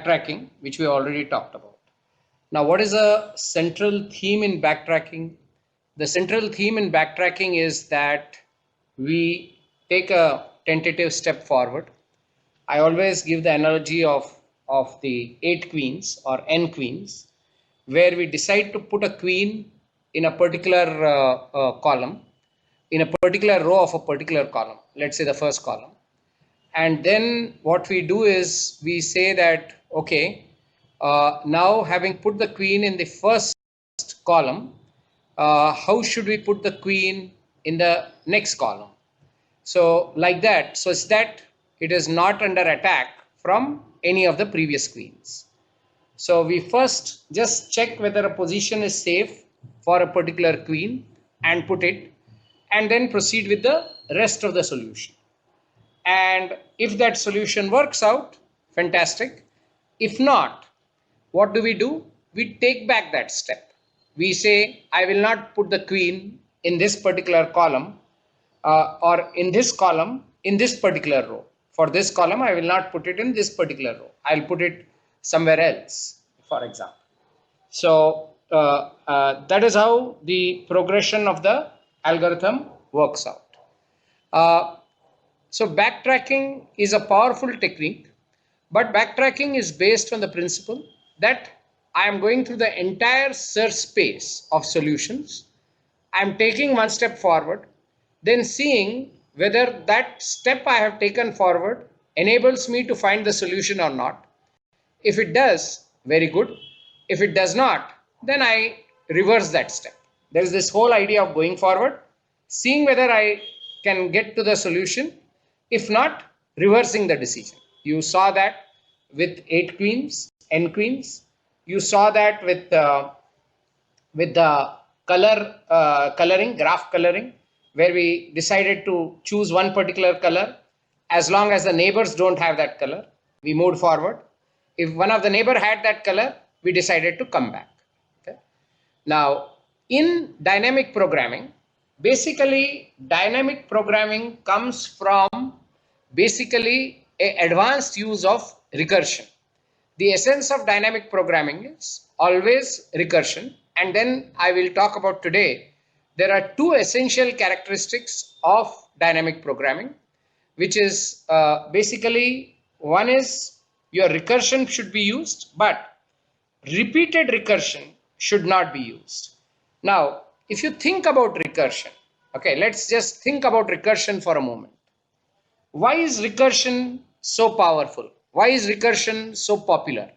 backtracking, which we already talked about. Now, what is a central theme in backtracking? The central theme in backtracking is that we take a tentative step forward. I always give the analogy of the 8 queens or n queens, where we decide to put a queen in a particular column, in a particular row of a particular column, let's say the first column. And then what we do is we say that, okay, now having put the queen in the first column, how should we put the queen in the next column? So like that, so it's that it is not under attack from any of the previous queens. So we first just check whether a position is safe for a particular queen and put it, and then proceed with the rest of the solution. And if that solution works out, fantastic. If not, what do? We take back that step. We say, I will not put the queen in this particular column or in this column in this particular row. For this column, I will not put it in this particular row. I'll put it somewhere else, for example. So that is how the progression of the algorithm works out. So backtracking is a powerful technique, but backtracking is based on the principle that I am going through the entire search space of solutions. I am taking one step forward, then seeing whether that step I have taken forward enables me to find the solution or not. If it does, very good. If it does not, then I reverse that step. There is this whole idea of going forward, seeing whether I can get to the solution. If not, reversing the decision. You saw that with 8 queens, n queens. You saw that with the coloring, graph coloring, where we decided to choose one particular color. As long as the neighbors don't have that color, we moved forward. If one of the neighbor had that color, we decided to come back. Okay? Now, in dynamic programming, basically dynamic programming comes from basically an advanced use of recursion. The essence of dynamic programming is always recursion. And then I will talk about today, there are 2 essential characteristics of dynamic programming, which is basically, one is your recursion should be used, but repeated recursion should not be used. Now, if you think about recursion, okay, let's just think about recursion for a moment. Why is recursion so powerful? Why is recursion so popular?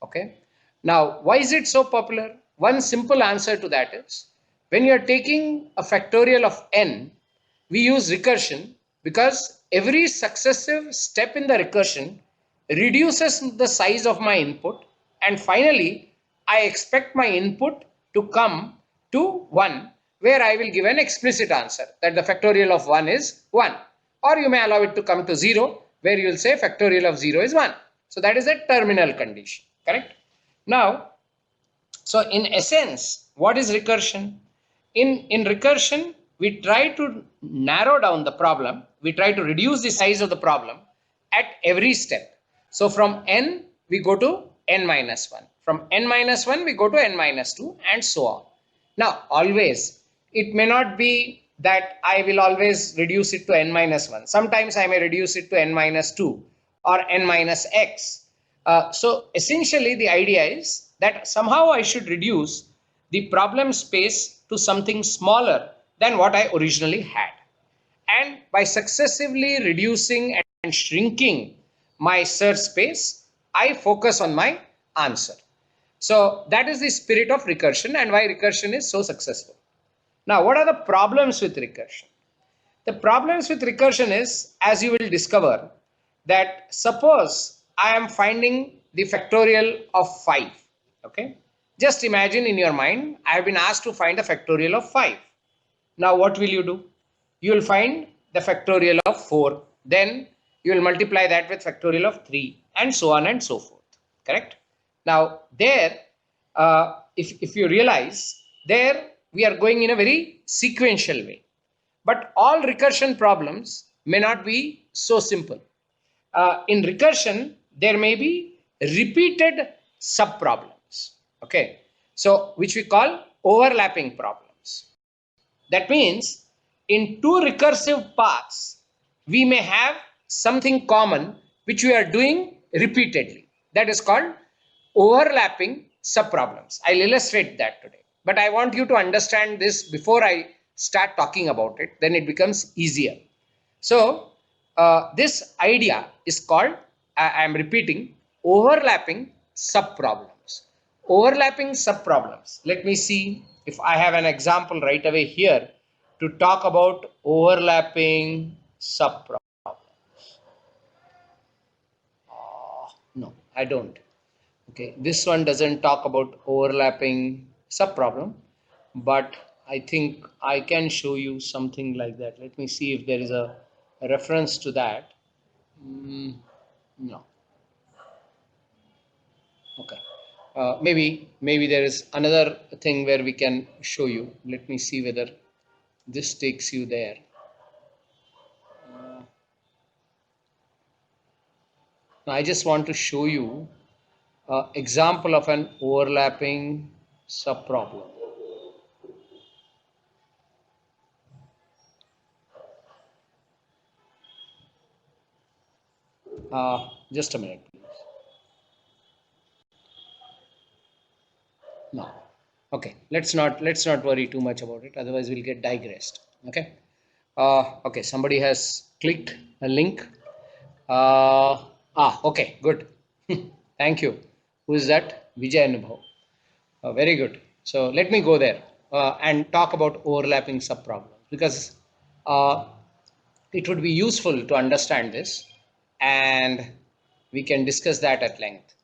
Okay. Now, why is it so popular? One simple answer to that is, when you are taking a factorial of n, we use recursion because every successive step in the recursion reduces the size of my input, and finally I expect my input to come to 1, where I will give an explicit answer that the factorial of 1 is 1. Or you may allow it to come to 0, where you will say factorial of 0 is 1. So that is a terminal condition, correct? Now, so in essence, what is recursion? In recursion, we try to narrow down the problem. We try to reduce the size of the problem at every step. So from n, we go to n minus 1. From n minus 1, we go to n minus 2, and so on. Now, always, it may not be that I will always reduce it to n minus 1. Sometimes I may reduce it to n minus 2 or n minus x. So essentially the idea is that somehow I should reduce the problem space to something smaller than what I originally had. And by successively reducing and shrinking my search space, I focus on my answer. So that is the spirit of recursion and why recursion is so successful. Now, what are the problems with recursion? The problems with recursion is, as you will discover, that suppose I am finding the factorial of 5. Okay. Just imagine in your mind, I have been asked to find the factorial of 5. Now, what will you do? You will find the factorial of 4. Then you will multiply that with factorial of 3 and so on and so forth. Correct? Now, there, if you realize, there we are going in a very sequential way. But all recursion problems may not be so simple. In recursion, there may be repeated subproblems. Okay, so which we call overlapping problems. That means in two recursive paths, we may have something common which we are doing repeatedly. That is called overlapping subproblems. I'll illustrate that today. But I want you to understand this before I start talking about it. Then it becomes easier. So this idea is called, I am repeating, overlapping subproblems. Overlapping subproblems. Let me see if I have an example right away here to talk about overlapping subproblems. No, I don't. Okay, this one doesn't talk about overlapping subproblem, but I think I can show you something like that. Let me see if there is a reference to that. No. Okay. Maybe there is another thing where we can show you. Let me see whether this takes you there. Now I just want to show you an example of an overlapping subproblem. Just a minute, please. No. Okay, let's not worry too much about it, otherwise we'll get digressed. Okay. Okay, somebody has clicked a link. Okay, good. Thank you. Who is that? Vijay Anubhav. Very good. So let me go there and talk about overlapping subproblems, because it would be useful to understand this, and we can discuss that at length.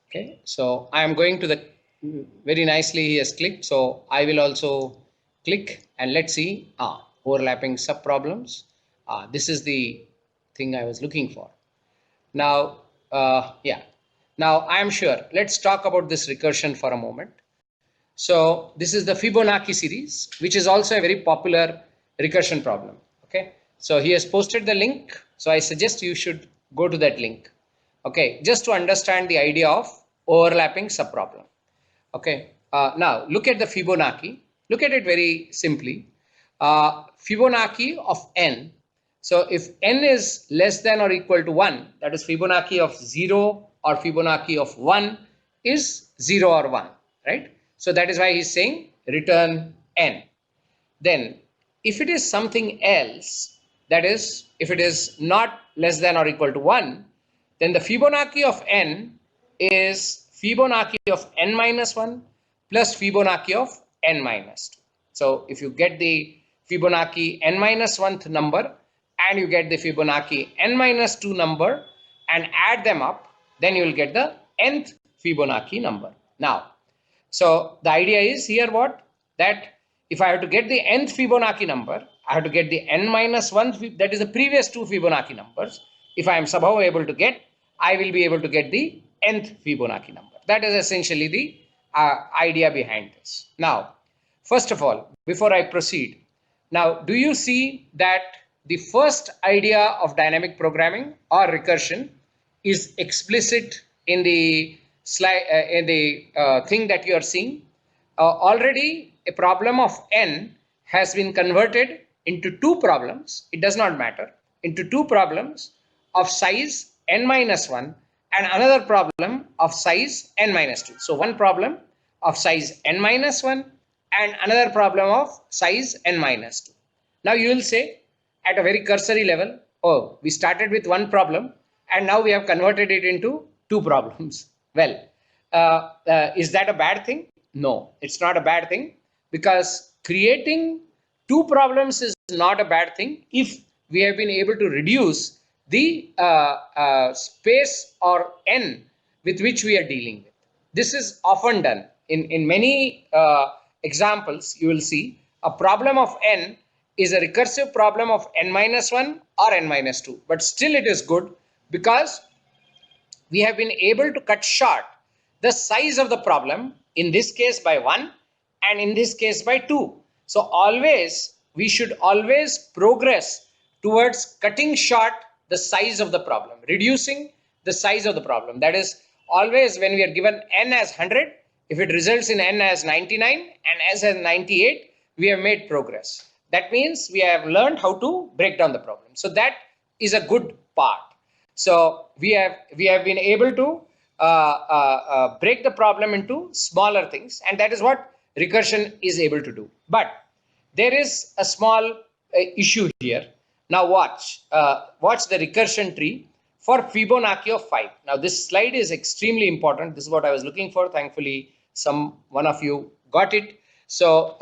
Okay, so I am going to the, very nicely he has clicked, so I will also click, and let's see overlapping subproblems. This is the thing I was looking for. Now now I am sure, let's talk about this recursion for a moment. So this is the Fibonacci series, which is also a very popular recursion problem. Okay, so he has posted the link, so I suggest you should go to that link. Okay, just to understand the idea of overlapping subproblem. Okay, now look at the Fibonacci. Look at it very simply. Fibonacci of n. So if n is less than or equal to 1, that is Fibonacci of 0 or Fibonacci of 1 is 0 or 1, right? So that is why he's saying return n. Then if it is something else, that is if it is not less than or equal to 1, then the Fibonacci of n is Fibonacci of n minus 1 plus Fibonacci of n minus 2. So if you get the Fibonacci n minus 1th number and you get the Fibonacci n minus 2 number and add them up, then you will get the nth Fibonacci number. Now, so the idea is here what? That if I have to get the nth Fibonacci number, I have to get the n minus 1, that is the previous two Fibonacci numbers. If I am somehow able to get, I will be able to get the nth Fibonacci number. That is essentially the idea behind this. Now, first of all, before I proceed, now do you see that the first idea of dynamic programming or recursion is explicit in the slide, in the thing that you are seeing? Already a problem of n has been converted into two problems. It does not matter, into two problems of size n minus 1 and another problem of size n minus 2. So one problem of size n minus 1 and another problem of size n minus 2. Now you will say at a very cursory level, oh, we started with one problem and now we have converted it into two problems. Well, is that a bad thing? No, it's not a bad thing, because creating two problems is not a bad thing if we have been able to reduce the space or n with which we are dealing with. This is often done in many examples. You will see a problem of n is a recursive problem of n minus 1 or n minus 2, but still it is good because we have been able to cut short the size of the problem, in this case by 1 and in this case by 2. So always, we should always progress towards cutting short the size of the problem, reducing the size of the problem. That is, always when we are given n as 100, if it results in n as 99 and s as 98, we have made progress. That means we have learned how to break down the problem. So that is a good part. So we have been able to break the problem into smaller things, and that is what recursion is able to do. But there is a small issue here. Now watch the recursion tree for Fibonacci of 5. Now this slide is extremely important. This is what I was looking for. Thankfully, one of you got it. So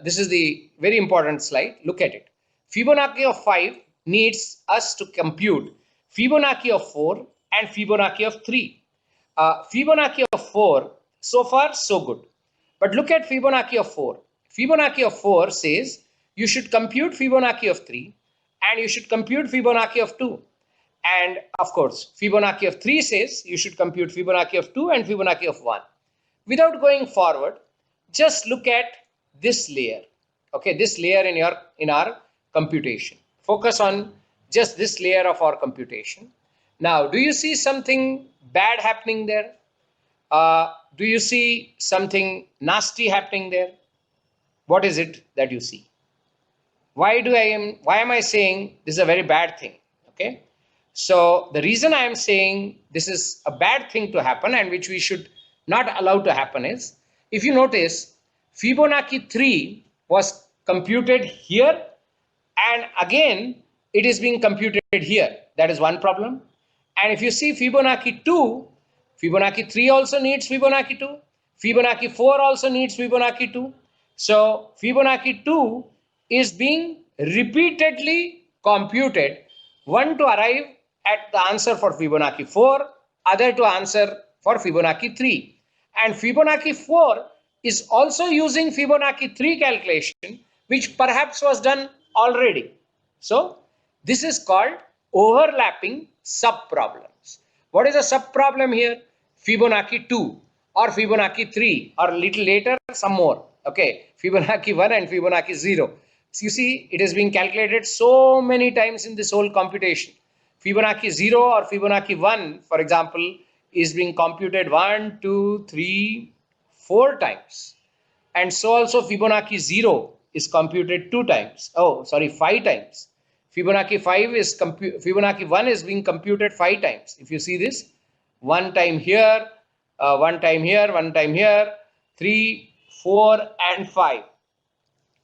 this is the very important slide. Look at it. Fibonacci of 5 needs us to compute Fibonacci of 4 and Fibonacci of 3. Fibonacci of 4, so far so good. But look at Fibonacci of 4. Fibonacci of 4 says you should compute Fibonacci of 3 and you should compute Fibonacci of 2. And of course, Fibonacci of 3 says you should compute Fibonacci of 2 and Fibonacci of 1. Without going forward, just look at this layer. Okay, this layer in our computation. Focus on just this layer of our computation. Now, do you see something bad happening there? Do you see something nasty happening there? What is it that you see? Why am I saying this is a very bad thing? Okay, so the reason I am saying this is a bad thing to happen and which we should not allow to happen is, if you notice, Fibonacci 3 was computed here and again it is being computed here. That is one problem. And if you see Fibonacci 2, Fibonacci 3 also needs Fibonacci 2. Fibonacci 4 also needs Fibonacci 2. So Fibonacci 2 is being repeatedly computed, one to arrive at the answer for Fibonacci 4, other to answer for Fibonacci 3. And Fibonacci 4 is also using Fibonacci 3 calculation, which perhaps was done already. So this is called overlapping sub-problems. What is a sub-problem here? Fibonacci 2 or Fibonacci 3 or a little later some more. Okay, Fibonacci 1 and Fibonacci 0. So you see, it is being calculated so many times in this whole computation. Fibonacci 0 or Fibonacci 1, for example, is being computed 1, 2, 3, 4 times. And so also Fibonacci 0 is computed 2 times. Oh, sorry, 5 times. Fibonacci 1 is being computed 5 times. If you see this, 1 time here, 1 time here, 1 time here, 3, 4 and 5.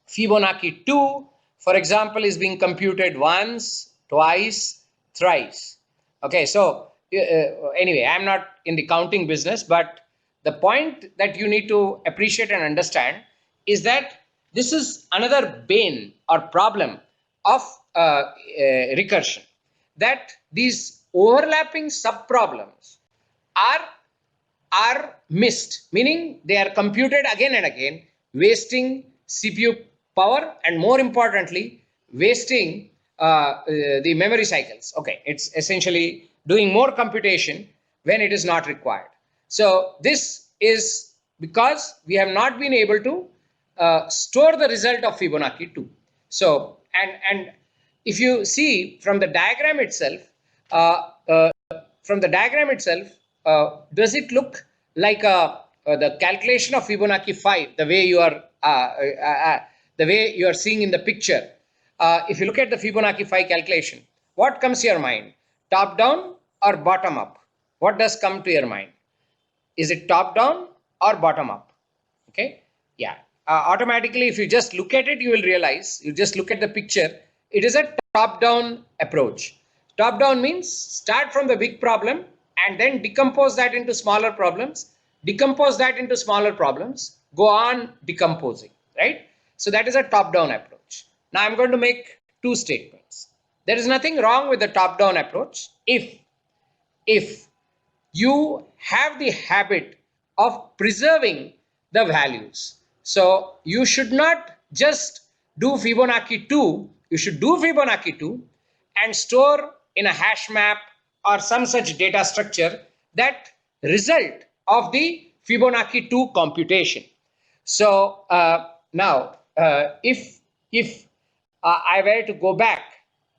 Fibonacci 2, for example, is being computed once, twice, thrice. Okay, so anyway, I'm not in the counting business, but the point that you need to appreciate and understand is that this is another bane or problem of recursion, that these overlapping sub-problems are missed, meaning they are computed again and again, wasting CPU power and more importantly, wasting the memory cycles. Okay, it's essentially doing more computation when it is not required. So this is because we have not been able to store the result of Fibonacci 2. So, and if you see from the diagram itself, does it look like the calculation of Fibonacci 5, the way you are seeing in the picture? If you look at the Fibonacci 5 calculation, what comes to your mind? Top down or bottom up? What does come to your mind? Is it top down or bottom up? Okay, yeah. Automatically, if you just look at it, you will realize, you just look at the picture, it is a top-down approach. Top-down means start from the big problem and then decompose that into smaller problems, decompose that into smaller problems, go on decomposing, right? So that is a top-down approach. Now I'm going to make two statements. There is nothing wrong with the top-down approach if you have the habit of preserving the values. So you should not just do Fibonacci 2, you should do Fibonacci 2 and store in a hash map or some such data structure that result of the Fibonacci 2 computation. So now if I were to go back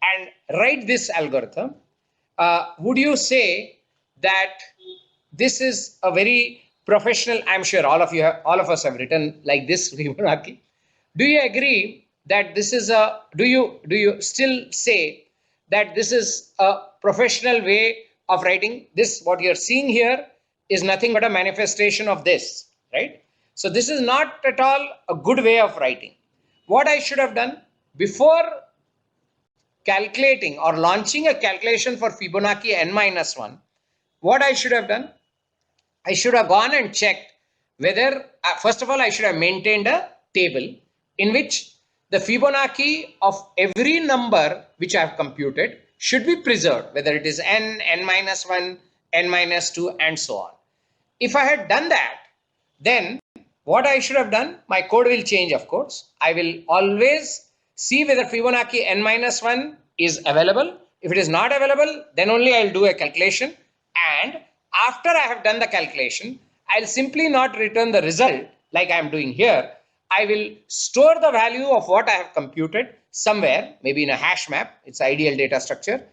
and write this algorithm, would you say that this is a very professional, I'm sure all of us have written like this Fibonacci. Do you agree that this is a, do you still say that this is a professional way of writing? This, what you're seeing here, is nothing but a manifestation of this, right? So this is not at all a good way of writing. What I should have done before calculating or launching a calculation for Fibonacci n minus 1, what I should have done, I should have gone and checked whether, first of all, I should have maintained a table in which the Fibonacci of every number which I have computed should be preserved, whether it is n, n minus 1, n minus 2, and so on. If I had done that, then what I should have done, my code will change, of course. I will always see whether Fibonacci n minus 1 is available. If it is not available, then only I'll do a calculation, and after I have done the calculation, I'll simply not return the result like I am doing here. I will store the value of what I have computed somewhere, maybe in a hash map, it's ideal data structure,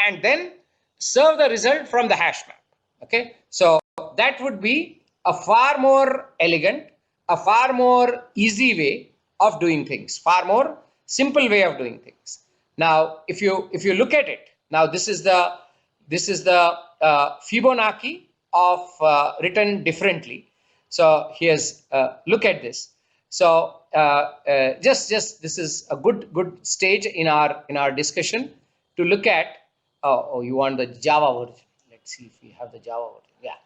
and then serve the result from the hash map. Okay, so that would be a far more elegant, a far more easy way of doing things, far more simple way of doing things. Now, if you look at it, now this is the Fibonacci of written differently. So here's look at this. So just this is a good stage in our discussion to look at. Oh, you want the Java version? Let's see if we have the Java version. Yeah,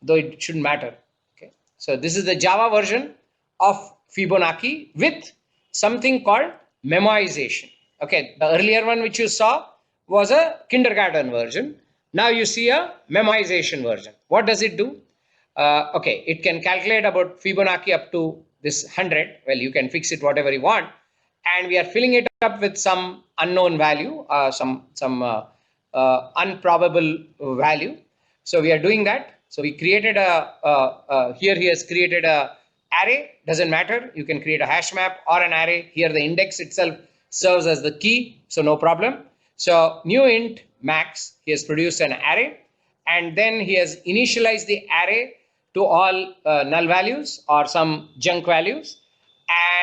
though it shouldn't matter. Okay, so this is the Java version of Fibonacci with something called memoization. Okay, the earlier one which you saw was a kindergarten version. Now you see a memoization version. What does it do? Okay, it can calculate about Fibonacci up to this 100. Well, you can fix it whatever you want, and we are filling it up with some unknown value, some unprobable value. So we are doing that. So we created here he has created a array. Doesn't matter. You can create a hash map or an array. Here the index itself serves as the key, so no problem. So new int max, he has produced an array, and then he has initialized the array to all null values or some junk values,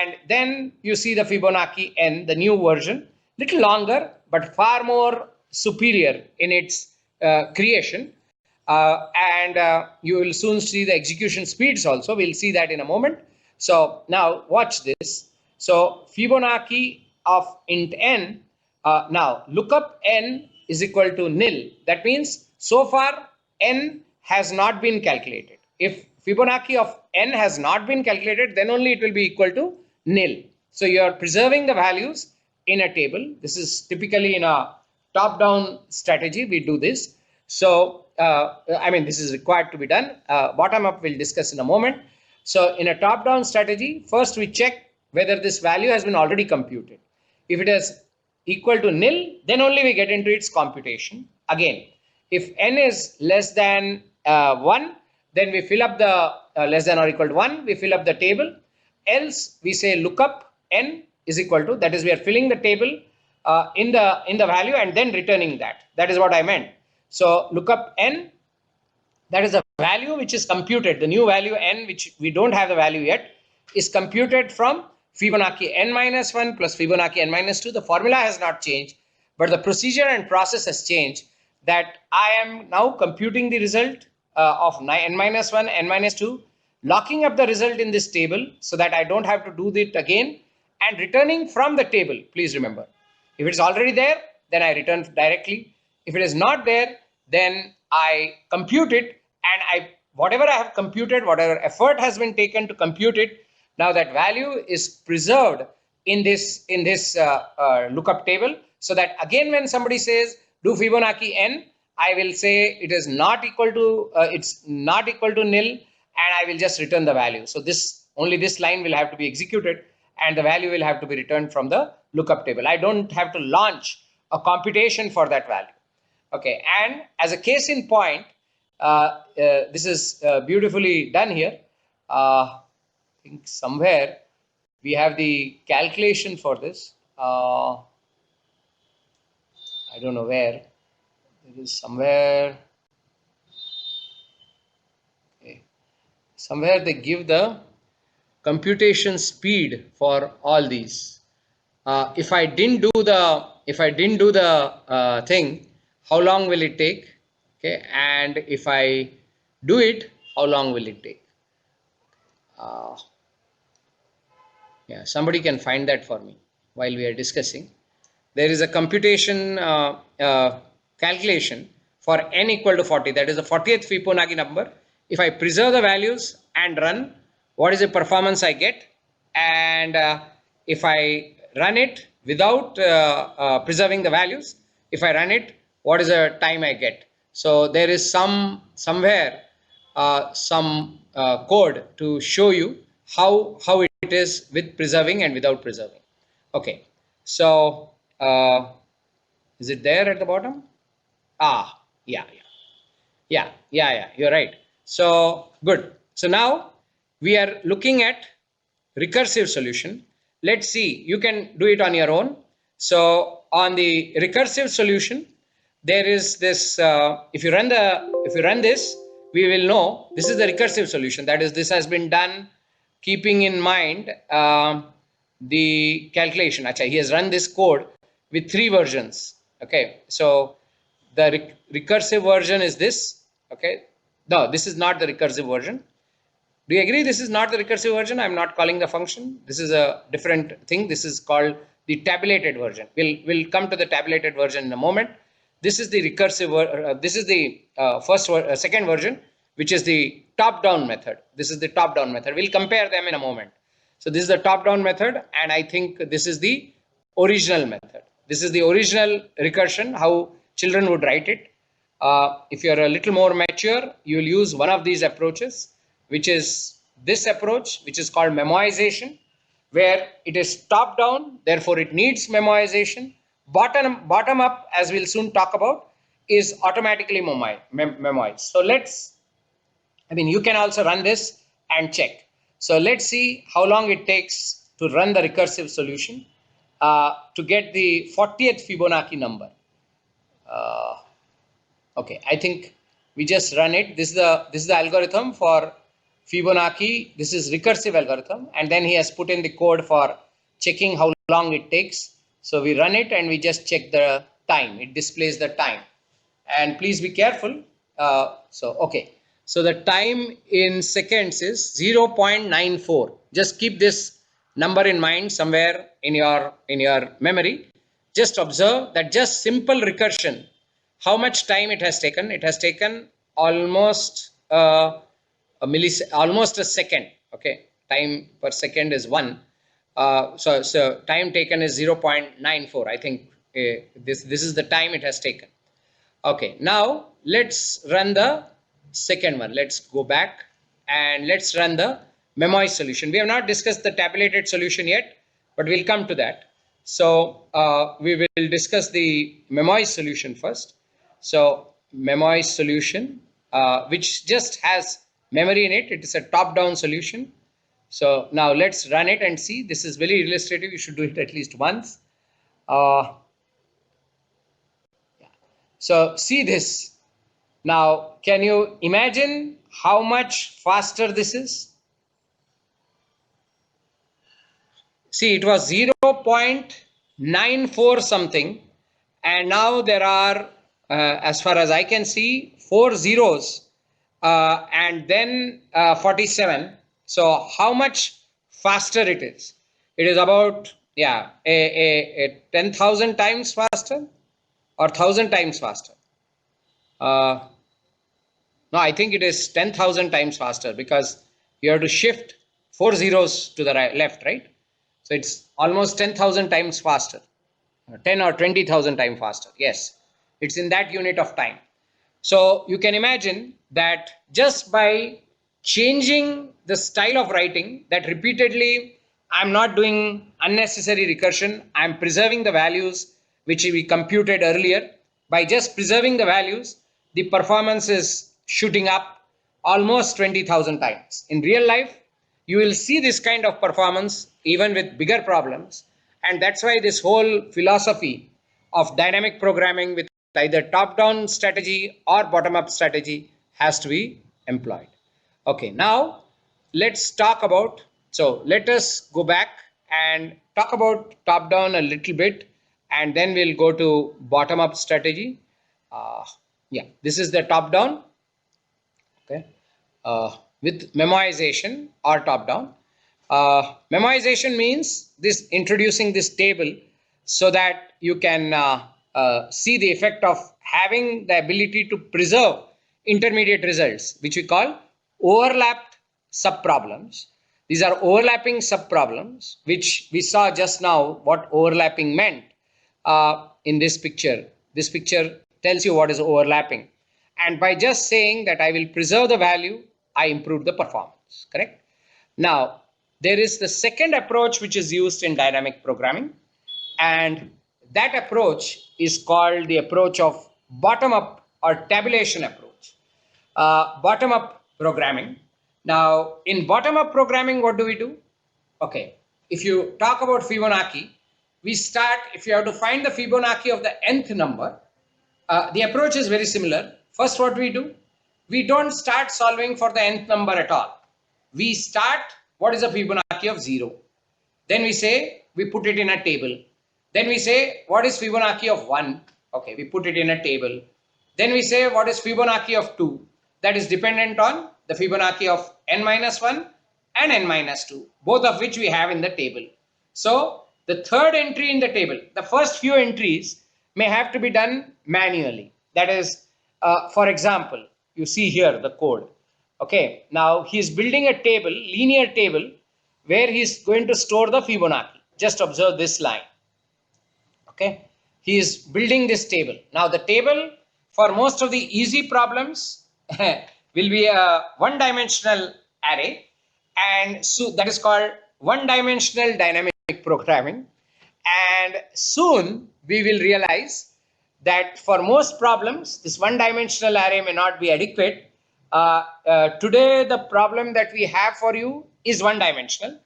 and then you see the Fibonacci n, the new version, little longer but far more superior in its creation, and you will soon see the execution speeds also. We'll see that in a moment. So now watch this. So Fibonacci of int n, now lookup n is equal to nil. That means so far n has not been calculated. If Fibonacci of n has not been calculated, then only it will be equal to nil. So you are preserving the values in a table. This is typically in a top-down strategy, we do this. So I mean, this is required to be done. Bottom-up we'll discuss in a moment. So in a top-down strategy, first we check whether this value has been already computed. If it is equal to nil, then only we get into its computation. Again, if n is less than 1, then we fill up the less than or equal to 1, we fill up the table. Else we say lookup n is equal to, that is, we are filling the table in the value and then returning that. That is what I meant. So lookup n, that is the value which is computed, the new value n, which we don't have the value yet, is computed from Fibonacci n minus 1 plus Fibonacci n minus 2. The formula has not changed, but the procedure and process has changed, that I am now computing the result of n minus 1, n minus 2, locking up the result in this table so that I don't have to do it again, and returning from the table. Please remember, if it's already there, then I return directly. If it is not there, then I compute it, and whatever I have computed, whatever effort has been taken to compute it, now that value is preserved in this lookup table, so that again when somebody says do Fibonacci n, I will say it is not equal to it's not equal to nil, and I will just return the value. So only this line will have to be executed, and the value will have to be returned from the lookup table. I don't have to launch a computation for that value. Okay, and as a case in point, this is beautifully done here. I think somewhere we have the calculation for this. I don't know where. It is somewhere. somewhere they give the computation speed for all these. If I didn't do the thing, how long will it take? Okay, and if I do it, how long will it take? Yeah, somebody can find that for me while we are discussing. There is a computation calculation for n equal to 40. That is the 40th Fibonacci number. If I preserve the values and run, what is the performance I get? And if I run it without preserving the values, if I run it, what is the time I get? So there is somewhere some code to show you how it is with preserving and without preserving. Okay, so is it there at the bottom? Yeah, you're right. So good. So now we are looking at recursive solution. Let's see, you can do it on your own. So on the recursive solution, there is this, if you run this, we will know this is the recursive solution. That is, this has been done keeping in mind the calculation. Achha, he has run this code with 3 versions. Okay, so the recursive version is this. Okay, no, this is not the recursive version. Do you agree this is not the recursive version? I'm not calling the function. This is a different thing. This is called the tabulated version. We'll come to the tabulated version in a moment. This is the recursive. This is the second version, which is the top-down method. This is the top-down method. We'll compare them in a moment. So this is the top-down method, and I think this is the original method. This is the original recursion, how children would write it. If you're a little more mature, you will use one of these approaches, which is this approach, which is called memoization, where it is top down, therefore it needs memoization. Bottom up, as we'll soon talk about, is automatically memoized. So you can also run this and check. So let's see how long it takes to run the recursive solution to get the 40th Fibonacci number. Okay, I think we just run it. This is the algorithm for Fibonacci. This is recursive algorithm, and then he has put in the code for checking how long it takes. So we run it and we just check the time. It displays the time, and please be careful. So the time in seconds is 0.94. Just keep this number in mind somewhere in your memory. Just observe that just simple recursion, how much time it has taken. It has taken almost almost a second. Okay, time per second is 1. So time taken is 0.94. I think this is the time it has taken. Okay, now let's run the second one. Let's go back and let's run the Memoized solution. We have not discussed the tabulated solution yet, but we'll come to that. So we will discuss the Memoized solution first. So Memoized solution, which just has memory in it. It is a top-down solution. So now let's run it and see. This is very illustrative. You should do it at least once. So see this. Now, can you imagine how much faster this is? See, it was 0.94 something, and now there are, as far as I can see, 4 zeros and then 47. So how much faster it is? It is about, yeah, a 10,000 times faster or 1,000 times faster. No, I think it is 10,000 times faster, because you have to shift 4 zeros to the left, right? So it's almost 10,000 times faster, 10 or 20,000 times faster. Yes, it's in that unit of time. So you can imagine that just by changing the style of writing, that repeatedly I'm not doing unnecessary recursion, I'm preserving the values which we computed earlier. By just preserving the values, the performance is shooting up almost 20,000 times. In real life, you will see this kind of performance even with bigger problems, and that's why this whole philosophy of dynamic programming with either top-down strategy or bottom-up strategy has to be employed. Okay, now let's talk about, so let us go back and talk about top down a little bit, and then we'll go to bottom up strategy. Yeah, this is the top down. Okay, with memoization or top down. Memoization means this introducing this table so that you can see the effect of having the ability to preserve intermediate results, which we call overlapped subproblems. These are overlapping subproblems, which we saw just now what overlapping meant in this picture. This picture tells you what is overlapping. And by just saying that I will preserve the value, I improve the performance, correct? Now, there is the second approach which is used in dynamic programming, and that approach is called the approach of bottom-up or tabulation approach. Bottom-up programming. Now, in bottom-up programming, what do we do? Okay, if you talk about Fibonacci, we start, if you have to find the Fibonacci of the nth number, the approach is very similar. First, what we do? We don't start solving for the nth number at all. We start, what is a Fibonacci of 0? Then we say, we put it in a table. Then we say, what is Fibonacci of 1? Okay, we put it in a table. Then we say, what is Fibonacci of 2? That is dependent on the Fibonacci of n-1 and n-2, both of which we have in the table. So, the third entry in the table, the first few entries may have to be done manually. That is, for example, you see here the code. Okay, now he is building a table, linear table, where he is going to store the Fibonacci. Just observe this line. Okay, he is building this table. Now the table for most of the easy problems will be a one-dimensional array, and so that is called one-dimensional dynamic programming. And soon we will realize that for most problems, this one-dimensional array may not be adequate. Today, the problem that we have for you is one-dimensional.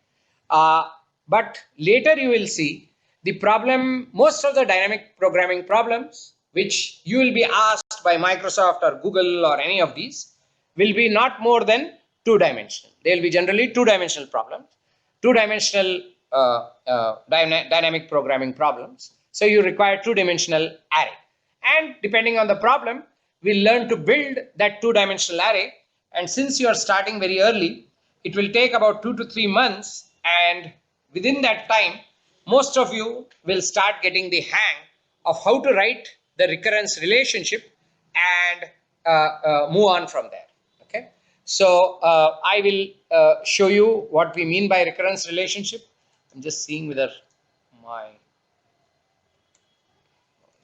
But later you will see the problem, most of the dynamic programming problems, which you will be asked by Microsoft or Google or any of these, will be not more than two-dimensional. They will be generally two-dimensional problems, two-dimensional dynamic programming problems. So you require two-dimensional array. And depending on the problem, we'll learn to build that two-dimensional array. And since you are starting very early, it will take about 2 to 3 months. And within that time, most of you will start getting the hang of how to write the recurrence relationship and move on from there. Okay. So I will show you what we mean by recurrence relationship. I'm just seeing whether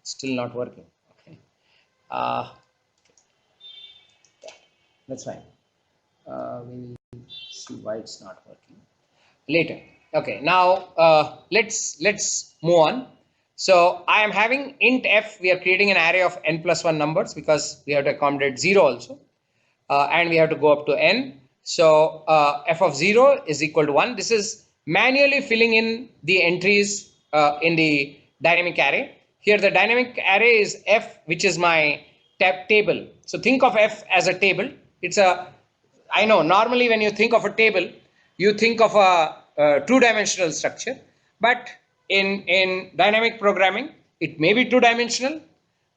it's still not working. Okay. That's fine. We'll see why it's not working later. Okay, now let's move on. So I am having int f. We are creating an array of n+1 numbers because we have to accommodate 0 also, and we have to go up to n. So f of 0 is equal to 1. This is manually filling in the entries in the dynamic array. Here the dynamic array is f, which is my table. So think of f as a table. It's a, I know normally when you think of a table, you think of a two-dimensional structure, but in dynamic programming, it may be two-dimensional,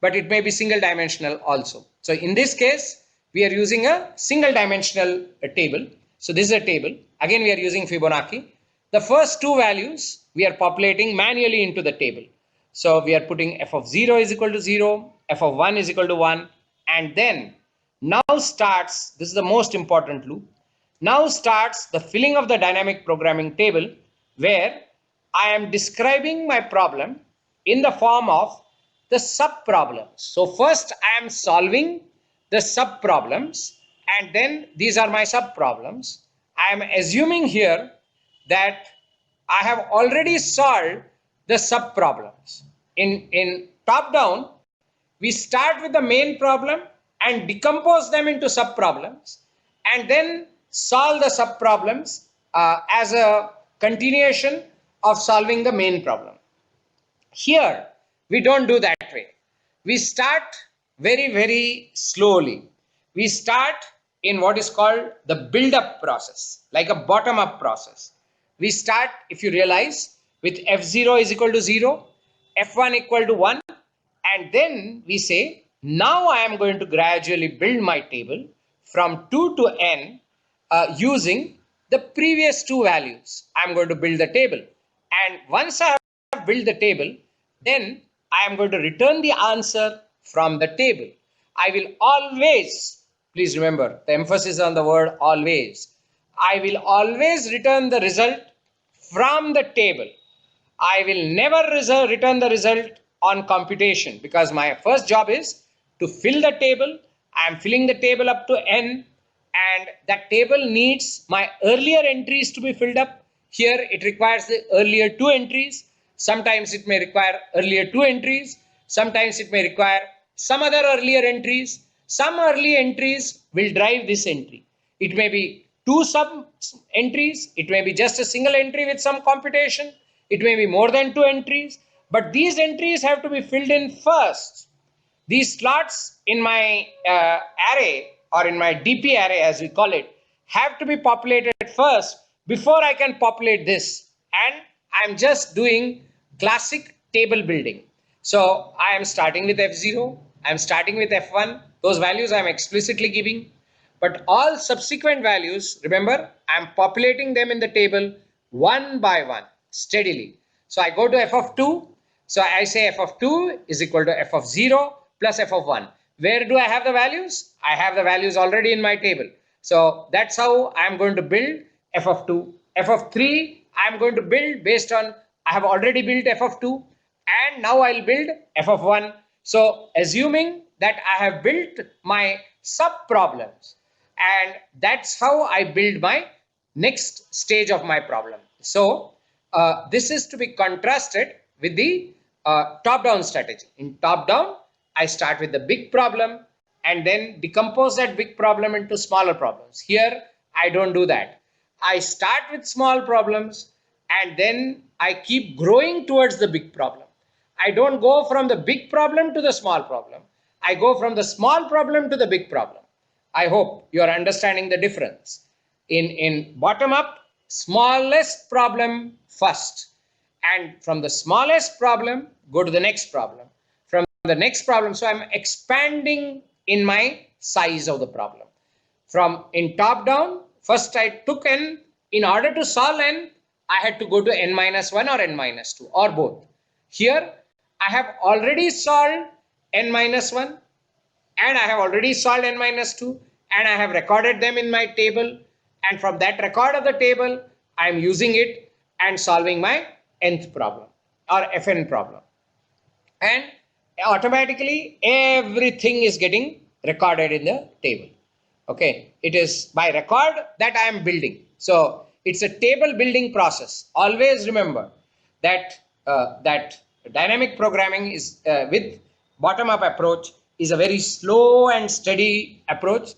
but it may be single-dimensional also. So in this case, we are using a single-dimensional table. So this is a table. Again, we are using Fibonacci. The first two values we are populating manually into the table. So we are putting f of 0 is equal to 0, f of 1 is equal to 1, and then now starts, this is the most important loop, now starts the filling of the dynamic programming table, where I am describing my problem in the form of the subproblems. So first I am solving the subproblems, and then these are my subproblems. I am assuming here that I have already solved the subproblems. In top down, we start with the main problem and decompose them into subproblems, and then solve the subproblems as a continuation of solving the main problem. Here, we don't do that way. We start very, very slowly. We start in what is called the build-up process, like a bottom-up process. We start, if you realize, with F0 is equal to 0, F1 equal to 1, and then we say, now I am going to gradually build my table from 2 to n using the previous two values. I am going to build the table. And once I have built the table, then I am going to return the answer from the table. I will always, please remember, the emphasis on the word always. I will always return the result from the table. I will never return the result on computation, because my first job is to fill the table. I am filling the table up to n, and that table needs my earlier entries to be filled up. Here it requires the earlier two entries. Sometimes it may require earlier two entries. Sometimes it may require some other earlier entries. Some early entries will drive this entry. It may be two sub entries. It may be just a single entry with some computation. It may be more than two entries. But these entries have to be filled in first. These slots in my array, or in my DP array as we call it, have to be populated first before I can populate this. And I'm just doing classic table building. So I am starting with F0, I'm starting with F1, those values I'm explicitly giving. But all subsequent values, remember, I'm populating them in the table one by one, steadily. So I go to f of 2. So I say f of 2 is equal to f of 0 plus f of 1. Where do I have the values? I have the values already in my table. So that's how I'm going to build f of 2. F of 3, I'm going to build based on, I have already built f of 2, and now I'll build f of 1. So assuming that I have built my sub problems, and that's how I build my next stage of my problem. So this is to be contrasted with the top-down strategy. In top-down, I start with the big problem and then decompose that big problem into smaller problems. Here, I don't do that. I start with small problems and then I keep growing towards the big problem. I don't go from the big problem to the small problem. I go from the small problem to the big problem. I hope you are understanding the difference. In bottom up, smallest problem first. And from the smallest problem, go to the next problem. From the next problem, so I'm expanding in my size of the problem. From in top down, first I took n. In order to solve n, I had to go to n minus 1 or n minus 2 or both. Here, I have already solved n minus 1 and I have already solved n minus 2 and I have recorded them in my table. And from that record of the table, I am using it and solving my nth problem or fn problem. And automatically everything is getting recorded in the table. Okay, it is by record that I am building. So it's a table building process. Always remember that that dynamic programming is with bottom-up approach is a very slow and steady approach.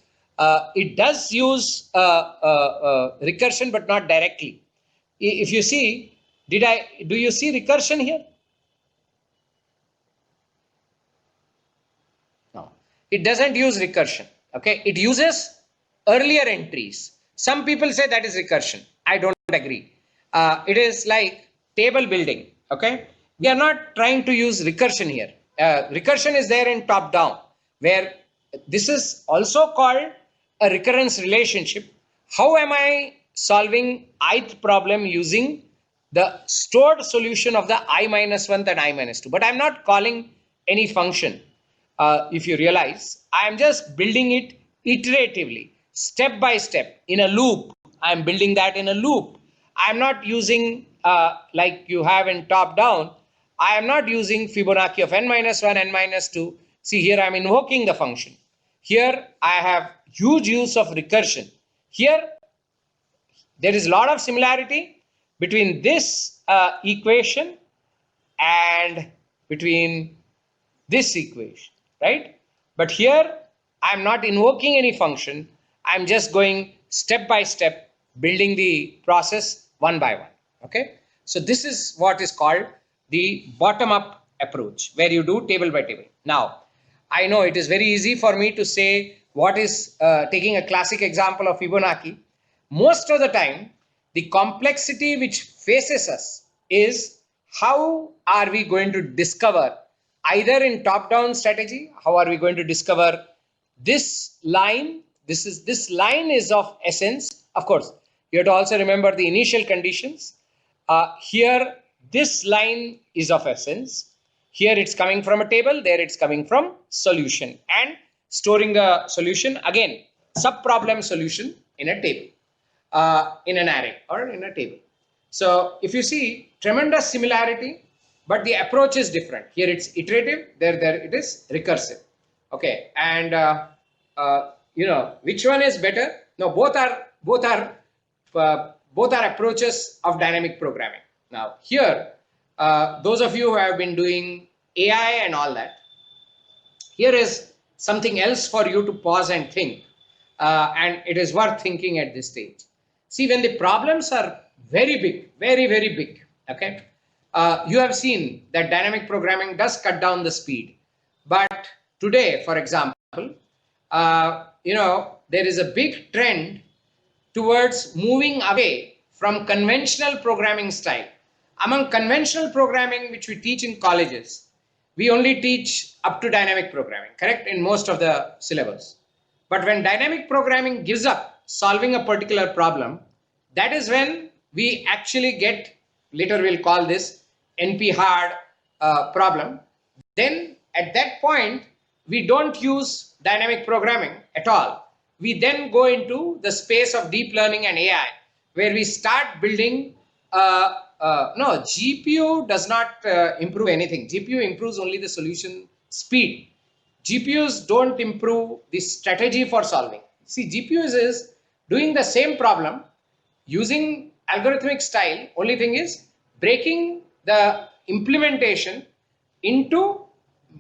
It does use recursion, but not directly. If you see, do you see recursion here? No, it doesn't use recursion. Okay, it uses earlier entries. Some people say that is recursion. I don't agree. It is like table building. Okay, we are not trying to use recursion here. Recursion is there in top down, where this is also called a recurrence relationship. How am I solving ith problem using the stored solution of the I minus 1 and I minus 2? But I'm not calling any function. If you realize, I am just building it iteratively, step by step, in a loop. I am building that in a loop. I am not using like you have in top down. I am not using Fibonacci of n minus 1, n minus 2. See, here I am invoking the function. Here I have huge use of recursion. Here there is a lot of similarity between this equation and between this equation, right? But here I am not invoking any function. I am just going step by step, building the process one by one. Okay, so this is what is called the bottom-up approach, where you do table by table. Now, I know it is very easy for me to say what is taking a classic example of Fibonacci, most of the time, the complexity which faces us is how are we going to discover, either in top-down strategy, how are we going to discover this line, this line is of essence. Of course, you have to also remember the initial conditions. Here, this line is of essence. Here it's coming from a table, there it's coming from solution, and storing the solution, again, sub-problem solution in a table, in an array or in a table. So if you see, tremendous similarity, but the approach is different. Here it's iterative, there it is recursive. Okay, and you know, which one is better? No, both are approaches of dynamic programming. Now here, those of you who have been doing AI and all that, here is something else for you to pause and think, and it is worth thinking at this stage. See, when the problems are very big, very big, okay, you have seen that dynamic programming does cut down the speed. But today, for example, you know, there is a big trend towards moving away from conventional programming style. Among conventional programming, which we teach in colleges, we only teach up to dynamic programming, correct, in most of the syllabus. But when dynamic programming gives up solving a particular problem, that is when we actually get, later we'll call this NP hard problem. Then at that point, we don't use dynamic programming at all. We then go into the space of deep learning and AI, where we start building. No, GPU does not improve anything. GPU improves only the solution speed. GPUs don't improve the strategy for solving. See, GPUs is doing the same problem using algorithmic style. Only thing is breaking the implementation into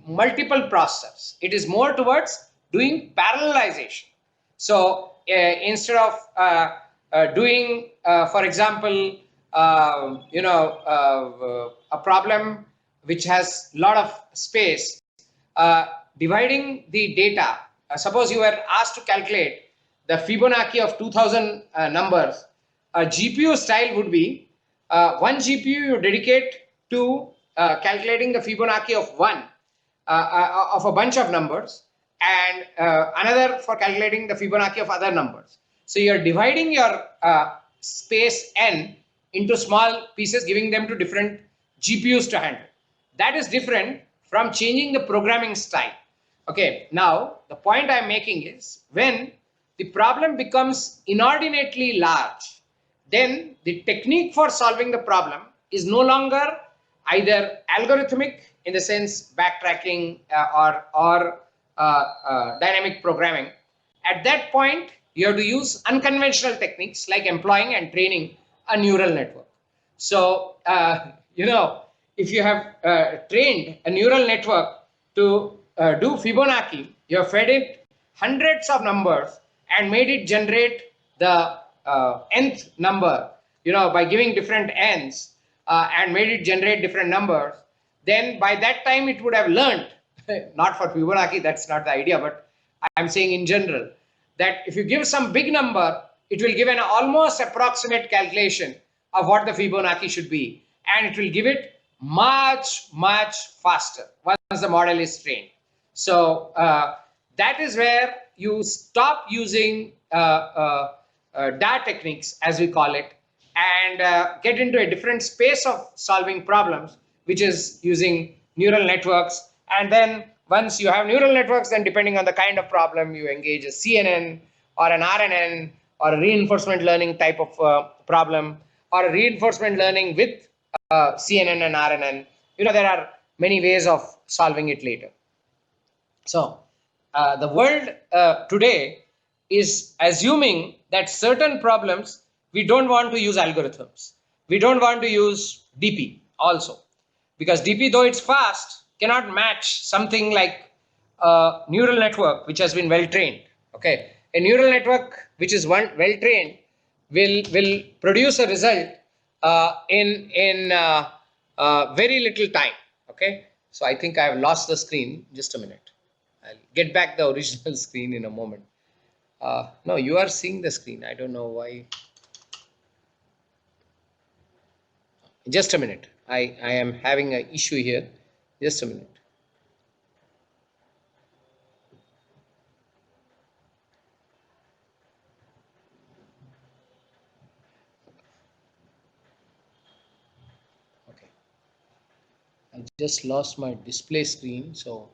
multiple processors. It is more towards doing parallelization. So instead of doing, for example, you know, a problem which has a lot of space, dividing the data. Suppose you were asked to calculate the Fibonacci of 2000 numbers. A GPU style would be one GPU you dedicate to calculating the Fibonacci of one of a bunch of numbers, and another for calculating the Fibonacci of other numbers. So you're dividing your space n into small pieces, giving them to different GPUs to handle. That is different from changing the programming style. Okay, now the point I'm making is, when the problem becomes inordinately large, then the technique for solving the problem is no longer either algorithmic, in the sense backtracking, or dynamic programming. At that point, you have to use unconventional techniques like employing and training a neural network. So, you know, if you have trained a neural network to do Fibonacci, you have fed it hundreds of numbers and made it generate the nth number, you know, by giving different n's, and made it generate different numbers, then by that time it would have learned, not for Fibonacci, that's not the idea, but I'm saying in general, that if you give some big number, it will give an almost approximate calculation of what the Fibonacci should be, and it will give it much faster once the model is trained. So that is where you stop using DA techniques, as we call it, and get into a different space of solving problems, which is using neural networks. And then once you have neural networks, then depending on the kind of problem, you engage a CNN or an RNN or a reinforcement learning type of problem, or a reinforcement learning with CNN and RNN. You know, there are many ways of solving it later. So the world today is assuming that certain problems we don't want to use algorithms. We don't want to use DP also, because DP, though it's fast, cannot match something like a neural network which has been well trained. Okay, a neural network which is well trained will produce a result in very little time. Okay, so I think I have lost the screen. Just a minute. I'll get back the original screen in a moment. No, you are seeing the screen. I don't know why. Just a minute. I am having an issue here. Just a minute. Okay. I just lost my display screen. So